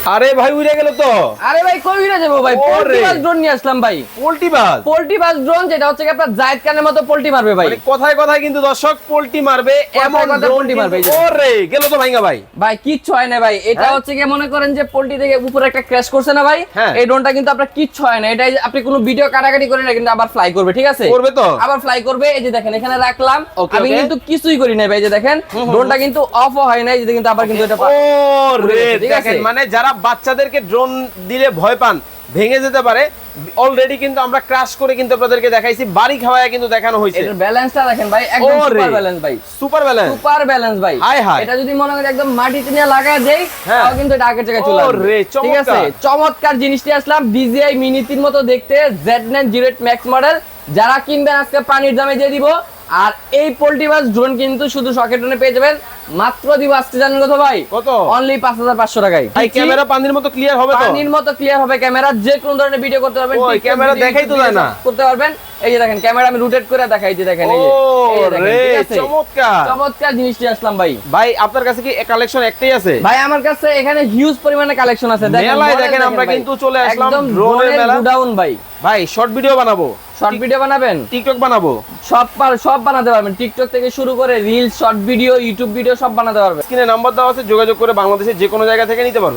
আরে ভাই উড়ে গেল তো। আরে ভাই কই উড়ে যাবো ভাই, পোল্ট্রি বাস ড্রোন নিয়ে আসলাম ভাই। পোল্ট্রি বাস ড্রোন যেটা হচ্ছে কি আপনার জায়েদ খানের মতো পোল্ট্রি মারবে ভাই। মানে কথায় কথায় কিন্তু দর্শক পোল্ট্রি মারবে, এমন পোল্ট্রি মারবে। ওরে গেল তো ভাইঙ্গা ভাই। ভাই কিচ্ছু হয় না ভাই, এটা হচ্ছে কি মনে করেন যে পোল্ট্রি থেকে উপরে একটা ক্র্যাশ করছে না ভাই, এই ড্রোনটা কিন্তু আপনার কিচ্ছু হয় না। এটা আপনি কোনো ভিডিও কাটাকাটি করেন না, কিন্তু আবার ফ্লাই করবে, ঠিক আছে? করবে তো, আবার ফ্লাই করবে। এই যে দেখেন এখানে রাখলাম, আমি কিন্তু কিছুই করি না ভাই। এই যে দেখেন ড্রোনটা কিন্তু অফ হয় না, এই যে কিন্তু আবার কিন্তু এটা ওরে দেখেন, মানে যারা বাচ্চাদেরকে ড্রোন দিলে ভয় পান, ভেঙে যেতে পারে, অলরেডি কিন্তু আমরা ক্র্যাশ করে কিন্তু আপনাদেরকে দেখাইছি, বাড়ি খাওয়ায় কিন্তু দেখানো হয়েছে। এটার ব্যালেন্সটা দেখেন ভাই, একদম সুপার ব্যালেন্স ভাই, সুপার ব্যালেন্স, সুপার ব্যালেন্স ভাই। এটা যদি মনে করেন একদম মাটিতে নিয়ে লাগায় দেই, তাও কিন্তু এটা আগের জায়গায় চলে আসবে, ঠিক আছে? চমৎকার জিনিসটি আসলাম, DJI মিনি 3 মতো দেখতে, Z908 ম্যাক্স মডেল। যারা কিনবেন আজকে পানির দামে দিয়ে দিব। আর এই পোল্ট্রি বাস ড্রোন কিন্তু শুধু শকেট ড্রোনে পেয়ে যাবেন, মাত্র দিব আজকে, জানেন কত ভাই? কত? অনলি 5500 টাকায়। ভাই ক্যামেরা পানির মতো ক্লিয়ার হবে তো? পানির মতো ক্লিয়ার হবে ক্যামেরা, যে কোন ধরনের ভিডিও করতে পারবেন। ওই ক্যামেরা দেখাই তো যায় না, করতে পারবেন। এই যে দেখেন ক্যামেরা আমি রোটেট করে দেখাই, যে দেখেন এই যে চমৎকার চমৎকার জিনিসটি আসলাম ভাই। ভাই আপনার কাছে কি কালেকশন একটাই আছে? ভাই আমার কাছে এখানে হিউজ পরিমাণে কালেকশন আছে। মেলায় দেখেন আমরা কিন্তু চলে আসলাম ড্রোনের মেলা। গোডাউন ভাই। ভাই শর্ট ভিডিও বানাবো, শর্ট ভিডিও বানাবেন, টিকটক বানাবো, সব বানাতে পারবেন। টিকটক থেকে শুরু করে reels, short video, YouTube video সব বানাতে পারবেন। স্ক্রিনে নাম্বার দেওয়া আছে, যোগাযোগ করে বাংলাদেশের যে কোনো জায়গা থেকে নিতে পারবেন।